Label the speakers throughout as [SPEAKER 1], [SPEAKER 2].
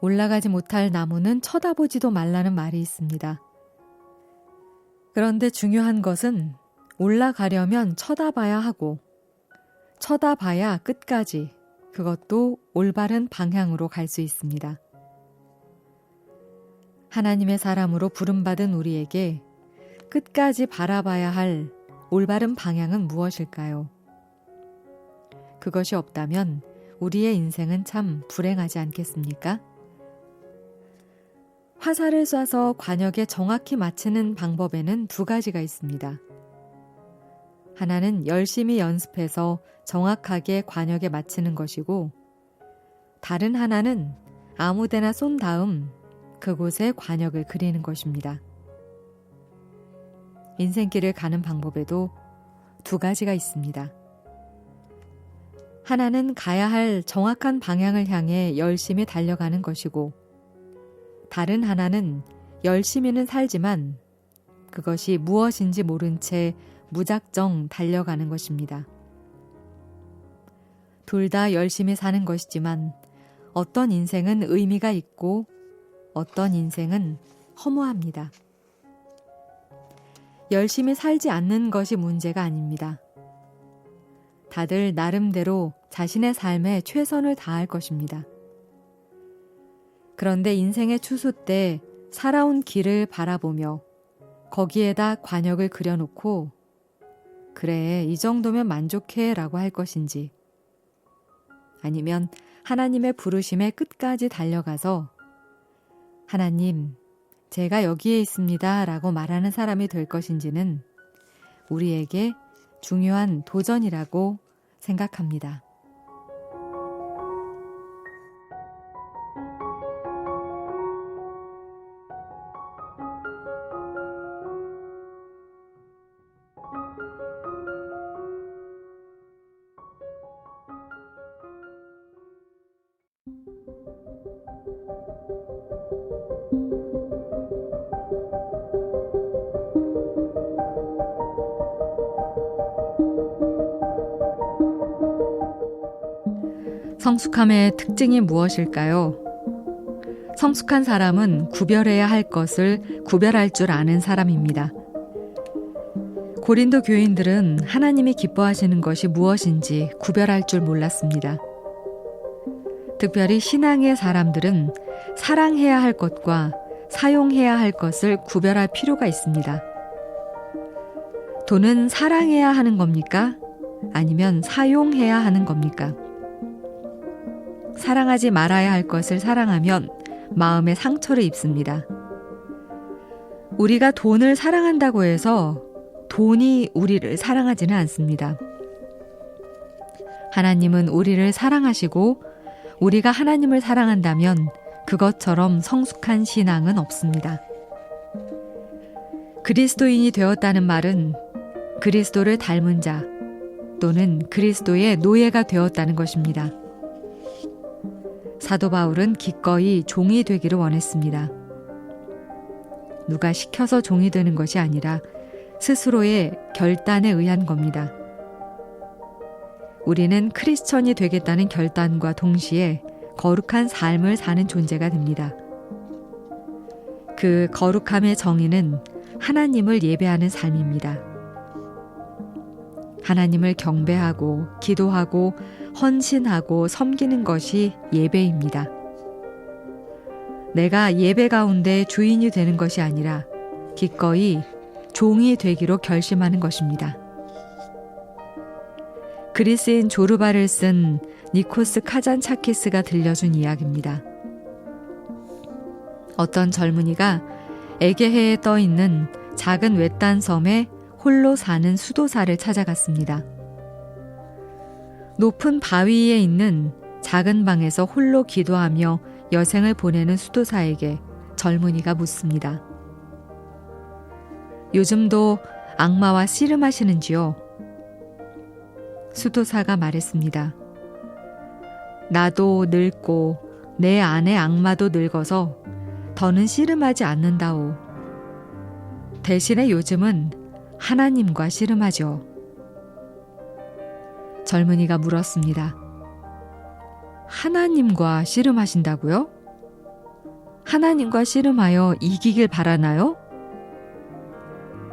[SPEAKER 1] 올라가지 못할 나무는 쳐다보지도 말라는 말이 있습니다. 그런데 중요한 것은 올라가려면 쳐다봐야 하고 쳐다봐야 끝까지 그것도 올바른 방향으로 갈 수 있습니다. 하나님의 사람으로 부름받은 우리에게 끝까지 바라봐야 할 올바른 방향은 무엇일까요? 그것이 없다면 우리의 인생은 참 불행하지 않겠습니까? 화살을 쏴서 관역에 정확히 맞추는 방법에는 두 가지가 있습니다. 하나는 열심히 연습해서 정확하게 관역에 맞추는 것이고, 다른 하나는 아무데나 쏜 다음 그곳에 관역을 그리는 것입니다. 인생길을 가는 방법에도 두 가지가 있습니다. 하나는 가야 할 정확한 방향을 향해 열심히 달려가는 것이고, 다른 하나는 열심히는 살지만 그것이 무엇인지 모른 채 무작정 달려가는 것입니다. 둘 다 열심히 사는 것이지만 어떤 인생은 의미가 있고 어떤 인생은 허무합니다. 열심히 살지 않는 것이 문제가 아닙니다. 다들 나름대로 자신의 삶에 최선을 다할 것입니다. 그런데 인생의 추수 때 살아온 길을 바라보며 거기에다 관역을 그려놓고 그래, 이 정도면 만족해 라고 할 것인지, 아니면 하나님의 부르심에 끝까지 달려가서 하나님, 제가 여기에 있습니다 라고 말하는 사람이 될 것인지는 우리에게 중요한 도전이라고 생각합니다. 성숙함의 특징이 무엇일까요? 성숙한 사람은 구별해야 할 것을 구별할 줄 아는 사람입니다. 고린도 교인들은 하나님이 기뻐하시는 것이 무엇인지 구별할 줄 몰랐습니다. 특별히 신앙의 사람들은 사랑해야 할 것과 사용해야 할 것을 구별할 필요가 있습니다. 돈은 사랑해야 하는 겁니까? 아니면 사용해야 하는 겁니까? 사랑하지 말아야 할 것을 사랑하면 마음에 상처를 입습니다. 우리가 돈을 사랑한다고 해서 돈이 우리를 사랑하지는 않습니다. 하나님은 우리를 사랑하시고 우리가 하나님을 사랑한다면 그것처럼 성숙한 신앙은 없습니다. 그리스도인이 되었다는 말은 그리스도를 닮은 자 또는 그리스도의 노예가 되었다는 것입니다. 사도 바울은 기꺼이 종이 되기를 원했습니다. 누가 시켜서 종이 되는 것이 아니라 스스로의 결단에 의한 겁니다. 우리는 크리스천이 되겠다는 결단과 동시에 거룩한 삶을 사는 존재가 됩니다. 그 거룩함의 정의는 하나님을 예배하는 삶입니다. 하나님을 경배하고 기도하고 헌신하고 섬기는 것이 예배입니다. 내가 예배 가운데 주인이 되는 것이 아니라 기꺼이 종이 되기로 결심하는 것입니다. 그리스인 조르바를 쓴 니코스 카잔차키스가 들려준 이야기입니다. 어떤 젊은이가 에게해에 떠있는 작은 외딴 섬에 홀로 사는 수도사를 찾아갔습니다. 높은 바위에 있는 작은 방에서 홀로 기도하며 여생을 보내는 수도사에게 젊은이가 묻습니다. 요즘도 악마와 씨름하시는지요? 수도사가 말했습니다. 나도 늙고 내 안의 악마도 늙어서 더는 씨름하지 않는다오. 대신에 요즘은 하나님과 씨름하죠. 젊은이가 물었습니다. 하나님과 씨름하신다고요? 하나님과 씨름하여 이기길 바라나요?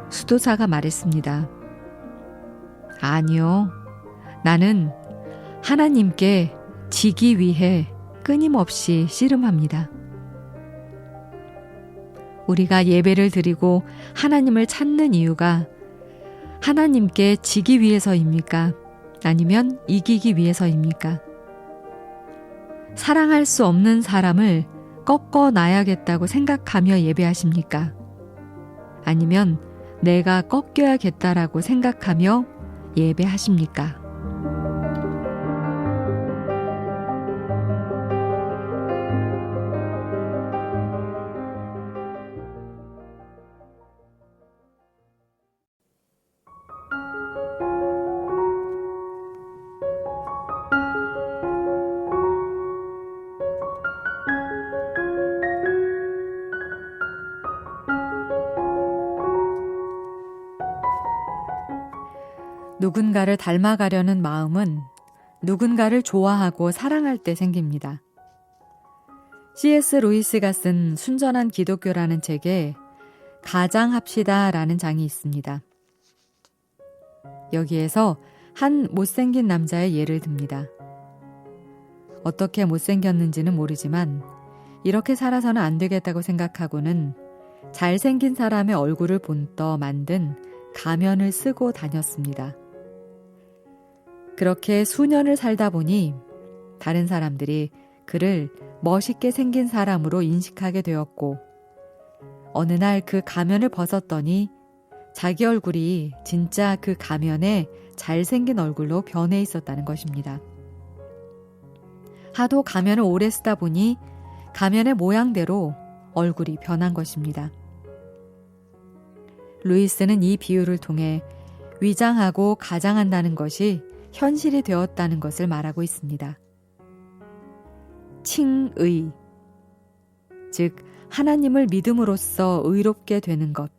[SPEAKER 1] 수도사가 말했습니다. 아니요. 나는 하나님께 지기 위해 끊임없이 씨름합니다. 우리가 예배를 드리고 하나님을 찾는 이유가 하나님께 지기 위해서입니까? 아니면 이기기 위해서입니까? 사랑할 수 없는 사람을 꺾어 놔야겠다고 생각하며 예배하십니까? 아니면 내가 꺾여야겠다라고 생각하며 예배하십니까? 누군가를 닮아가려는 마음은 누군가를 좋아하고 사랑할 때 생깁니다. C.S. 루이스가 쓴 순전한 기독교라는 책에 가장합시다라는 장이 있습니다. 여기에서 한 못생긴 남자의 예를 듭니다. 어떻게 못생겼는지는 모르지만 이렇게 살아서는 안 되겠다고 생각하고는 잘생긴 사람의 얼굴을 본떠 만든 가면을 쓰고 다녔습니다. 그렇게 수년을 살다 보니 다른 사람들이 그를 멋있게 생긴 사람으로 인식하게 되었고 어느 날 그 가면을 벗었더니 자기 얼굴이 진짜 그 가면에 잘생긴 얼굴로 변해 있었다는 것입니다. 하도 가면을 오래 쓰다 보니 가면의 모양대로 얼굴이 변한 것입니다. 루이스는 이 비유를 통해 위장하고 가장한다는 것이 현실이 되었다는 것을 말하고 있습니다. 칭의, 즉 하나님을 믿음으로써 의롭게 되는 것,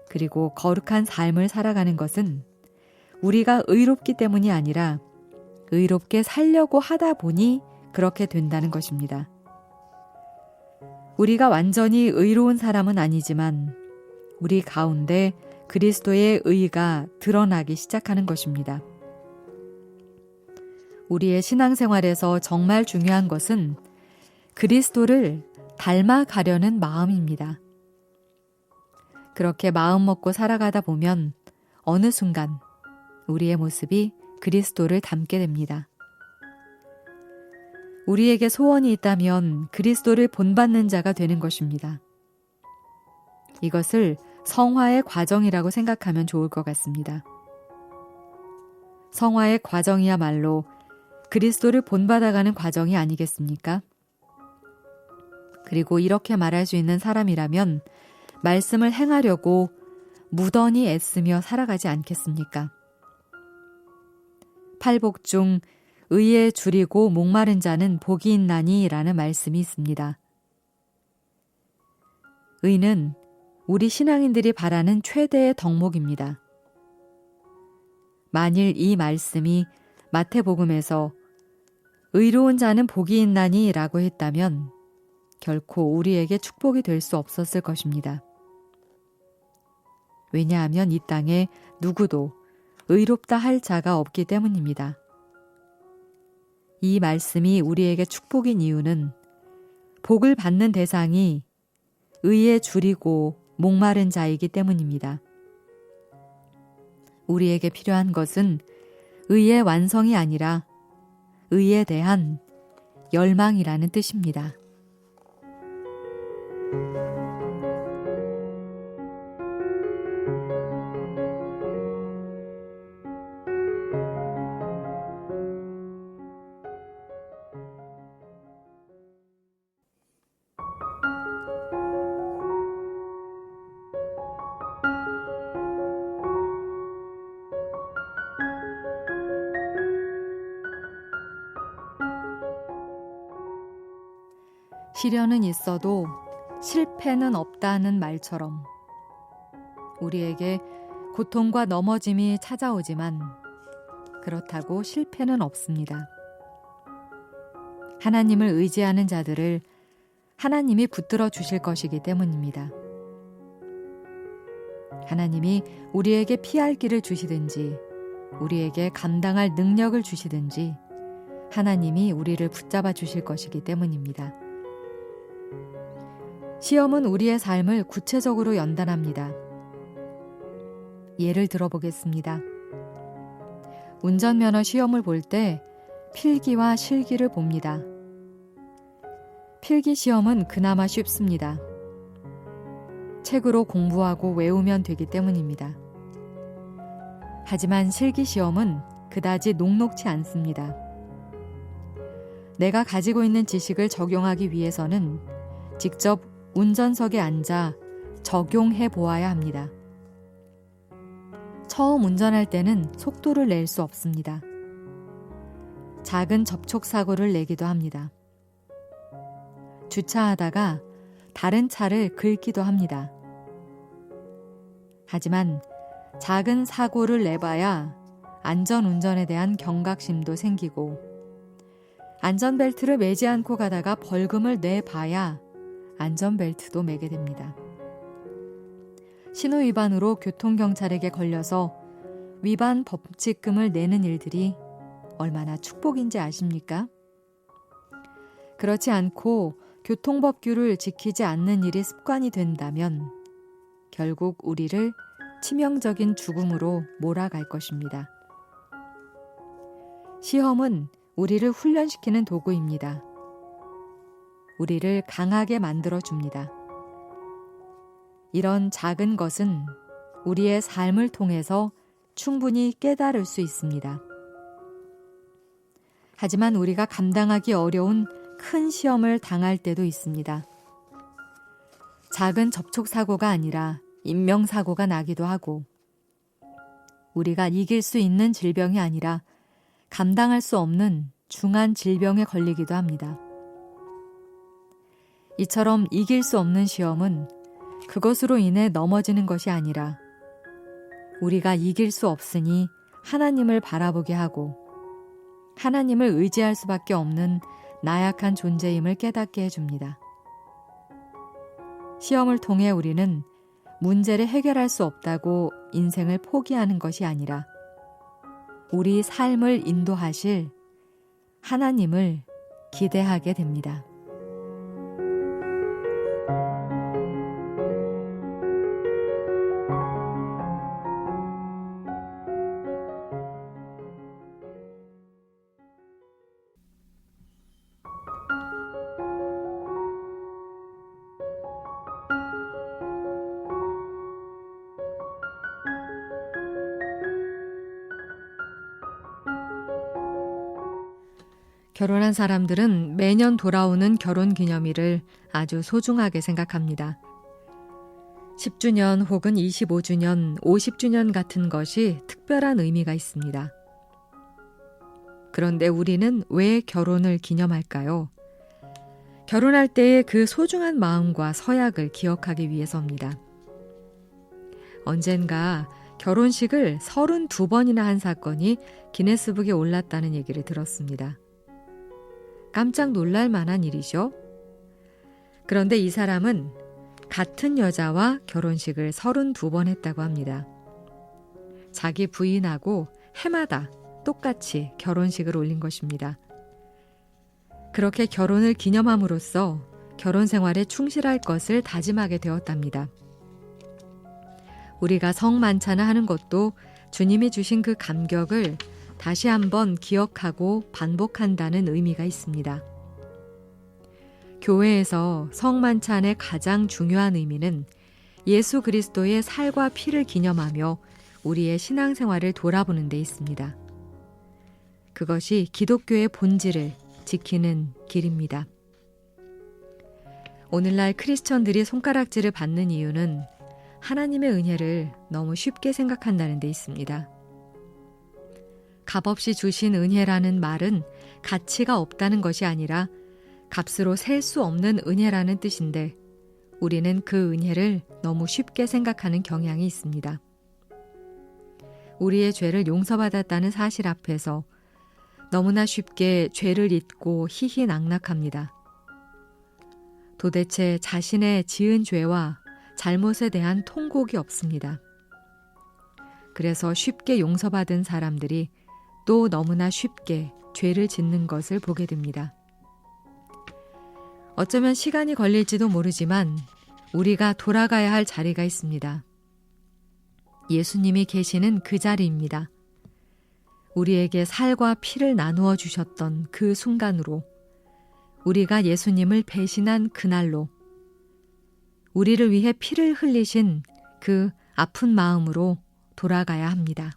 [SPEAKER 1] 그리고 거룩한 삶을 살아가는 것은 우리가 의롭기 때문이 아니라 의롭게 살려고 하다 보니 그렇게 된다는 것입니다. 우리가 완전히 의로운 사람은 아니지만 우리 가운데 그리스도의 의가 드러나기 시작하는 것입니다. 우리의 신앙생활에서 정말 중요한 것은 그리스도를 닮아가려는 마음입니다. 그렇게 마음 먹고 살아가다 보면 어느 순간 우리의 모습이 그리스도를 닮게 됩니다. 우리에게 소원이 있다면 그리스도를 본받는 자가 되는 것입니다. 이것을 성화의 과정이라고 생각하면 좋을 것 같습니다. 성화의 과정이야말로 그리스도를 본받아가는 과정이 아니겠습니까? 그리고 이렇게 말할 수 있는 사람이라면 말씀을 행하려고 무던히 애쓰며 살아가지 않겠습니까? 팔복 중 의에 줄이고 목마른 자는 복이 있나니 라는 말씀이 있습니다. 의는 우리 신앙인들이 바라는 최대의 덕목입니다. 만일 이 말씀이 마태복음에서 의로운 자는 복이 있나니 라고 했다면 결코 우리에게 축복이 될 수 없었을 것입니다. 왜냐하면 이 땅에 누구도 의롭다 할 자가 없기 때문입니다. 이 말씀이 우리에게 축복인 이유는 복을 받는 대상이 의에 줄이고 목마른 자이기 때문입니다. 우리에게 필요한 것은 의의 완성이 아니라 의에 대한 열망이라는 뜻입니다. 시련은 있어도 실패는 없다는 말처럼 우리에게 고통과 넘어짐이 찾아오지만 그렇다고 실패는 없습니다. 하나님을 의지하는 자들을 하나님이 붙들어 주실 것이기 때문입니다. 하나님이 우리에게 피할 길을 주시든지 우리에게 감당할 능력을 주시든지 하나님이 우리를 붙잡아 주실 것이기 때문입니다. 시험은 우리의 삶을 구체적으로 연단합니다. 예를 들어보겠습니다. 운전면허 시험을 볼 때 필기와 실기를 봅니다. 필기 시험은 그나마 쉽습니다. 책으로 공부하고 외우면 되기 때문입니다. 하지만 실기 시험은 그다지 녹록지 않습니다. 내가 가지고 있는 지식을 적용하기 위해서는 직접 운전석에 앉아 적용해 보아야 합니다. 처음 운전할 때는 속도를 낼 수 없습니다. 작은 접촉 사고를 내기도 합니다. 주차하다가 다른 차를 긁기도 합니다. 하지만 작은 사고를 내봐야 안전운전에 대한 경각심도 생기고 안전벨트를 매지 않고 가다가 벌금을 내봐야 안전벨트도 매게 됩니다. 신호 위반으로 교통경찰에게 걸려서 위반 법칙금을 내는 일들이 얼마나 축복인지 아십니까? 그렇지 않고 교통법규를 지키지 않는 일이 습관이 된다면 결국 우리를 치명적인 죽음으로 몰아갈 것입니다. 시험은 우리를 훈련시키는 도구입니다. 우리를 강하게 만들어 줍니다. 이런 작은 것은 우리의 삶을 통해서 충분히 깨달을 수 있습니다. 하지만 우리가 감당하기 어려운 큰 시험을 당할 때도 있습니다. 작은 접촉사고가 아니라 인명사고가 나기도 하고 우리가 이길 수 있는 질병이 아니라 감당할 수 없는 중한 질병에 걸리기도 합니다. 이처럼 이길 수 없는 시험은 그것으로 인해 넘어지는 것이 아니라 우리가 이길 수 없으니 하나님을 바라보게 하고 하나님을 의지할 수밖에 없는 나약한 존재임을 깨닫게 해줍니다. 시험을 통해 우리는 문제를 해결할 수 없다고 인생을 포기하는 것이 아니라 우리 삶을 인도하실 하나님을 기대하게 됩니다. 결혼한 사람들은 매년 돌아오는 결혼기념일을 아주 소중하게 생각합니다. 10주년 혹은 25주년, 50주년 같은 것이 특별한 의미가 있습니다. 그런데 우리는 왜 결혼을 기념할까요? 결혼할 때의 그 소중한 마음과 서약을 기억하기 위해서입니다. 언젠가 결혼식을 32번이나 한 사건이 기네스북에 올랐다는 얘기를 들었습니다. 깜짝 놀랄 만한 일이죠. 그런데 이 사람은 같은 여자와 결혼식을 32번 했다고 합니다. 자기 부인하고 해마다 똑같이 결혼식을 올린 것입니다. 그렇게 결혼을 기념함으로써 결혼 생활에 충실할 것을 다짐하게 되었답니다. 우리가 성만찬을 하는 것도 주님이 주신 그 감격을 다시 한번 기억하고 반복한다는 의미가 있습니다. 교회에서 성만찬의 가장 중요한 의미는 예수 그리스도의 살과 피를 기념하며 우리의 신앙생활을 돌아보는 데 있습니다. 그것이 기독교의 본질을 지키는 길입니다. 오늘날 크리스천들이 손가락질을 받는 이유는 하나님의 은혜를 너무 쉽게 생각한다는 데 있습니다. 값없이 주신 은혜라는 말은 가치가 없다는 것이 아니라 값으로 셀 수 없는 은혜라는 뜻인데 우리는 그 은혜를 너무 쉽게 생각하는 경향이 있습니다. 우리의 죄를 용서받았다는 사실 앞에서 너무나 쉽게 죄를 잊고 희희낙낙합니다. 도대체 자신의 지은 죄와 잘못에 대한 통곡이 없습니다. 그래서 쉽게 용서받은 사람들이 또 너무나 쉽게 죄를 짓는 것을 보게 됩니다. 어쩌면 시간이 걸릴지도 모르지만 우리가 돌아가야 할 자리가 있습니다. 예수님이 계시는 그 자리입니다. 우리에게 살과 피를 나누어 주셨던 그 순간으로, 우리가 예수님을 배신한 그날로, 우리를 위해 피를 흘리신 그 아픈 마음으로 돌아가야 합니다.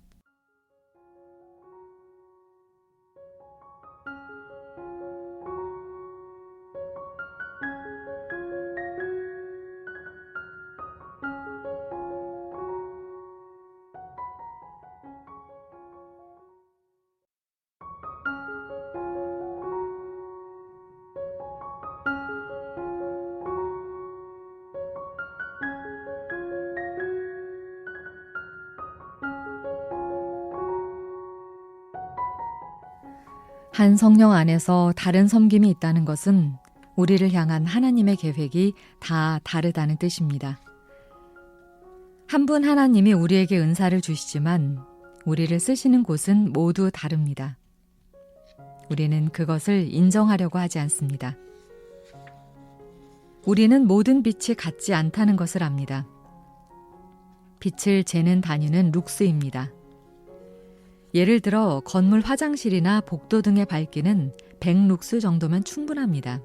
[SPEAKER 1] 한 성령 안에서 다른 섬김이 있다는 것은 우리를 향한 하나님의 계획이 다 다르다는 뜻입니다. 한 분 하나님이 우리에게 은사를 주시지만 우리를 쓰시는 곳은 모두 다릅니다. 우리는 그것을 인정하려고 하지 않습니다. 우리는 모든 빛이 같지 않다는 것을 압니다. 빛을 재는 단위는 룩스입니다. 예를 들어 건물 화장실이나 복도 등의 밝기는 100룩스 정도면 충분합니다.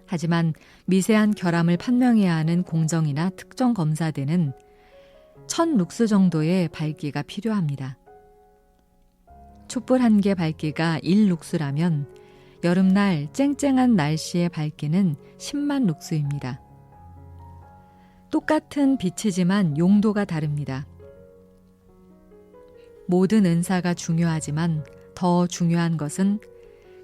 [SPEAKER 1] 하지만 미세한 결함을 판명해야 하는 공정이나 특정 검사대는 1000룩스 정도의 밝기가 필요합니다. 촛불 한 개 밝기가 1룩스라면 여름날 쨍쨍한 날씨의 밝기는 10만 룩스입니다. 똑같은 빛이지만 용도가 다릅니다. 모든 은사가 중요하지만 더 중요한 것은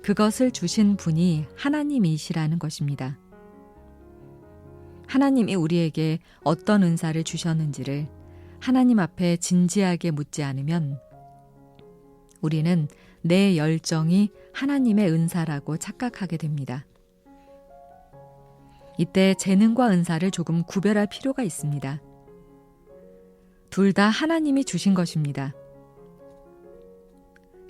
[SPEAKER 1] 그것을 주신 분이 하나님이시라는 것입니다. 하나님이 우리에게 어떤 은사를 주셨는지를 하나님 앞에 진지하게 묻지 않으면 우리는 내 열정이 하나님의 은사라고 착각하게 됩니다. 이때 재능과 은사를 조금 구별할 필요가 있습니다. 둘 다 하나님이 주신 것입니다.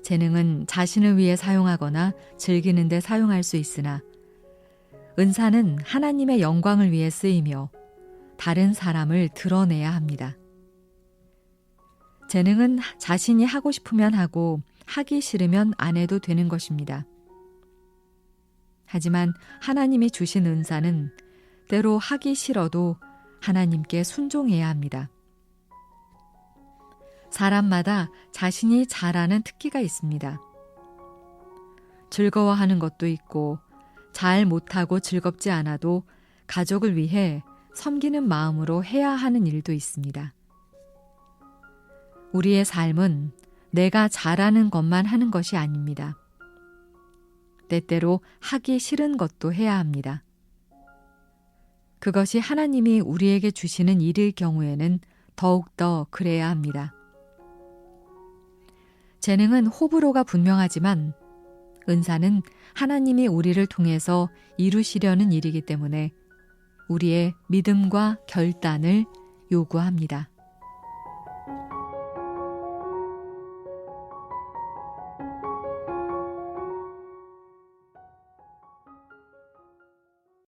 [SPEAKER 1] 재능은 자신을 위해 사용하거나 즐기는 데 사용할 수 있으나 은사는 하나님의 영광을 위해 쓰이며 다른 사람을 드러내야 합니다. 재능은 자신이 하고 싶으면 하고 하기 싫으면 안 해도 되는 것입니다. 하지만 하나님이 주신 은사는 때로 하기 싫어도 하나님께 순종해야 합니다. 사람마다 자신이 잘하는 특기가 있습니다. 즐거워하는 것도 있고 잘 못하고 즐겁지 않아도 가족을 위해 섬기는 마음으로 해야 하는 일도 있습니다. 우리의 삶은 내가 잘하는 것만 하는 것이 아닙니다. 때때로 하기 싫은 것도 해야 합니다. 그것이 하나님이 우리에게 주시는 일일 경우에는 더욱더 그래야 합니다. 재능은 호불호가 분명하지만 은사는 하나님이 우리를 통해서 이루시려는 일이기 때문에 우리의 믿음과 결단을 요구합니다.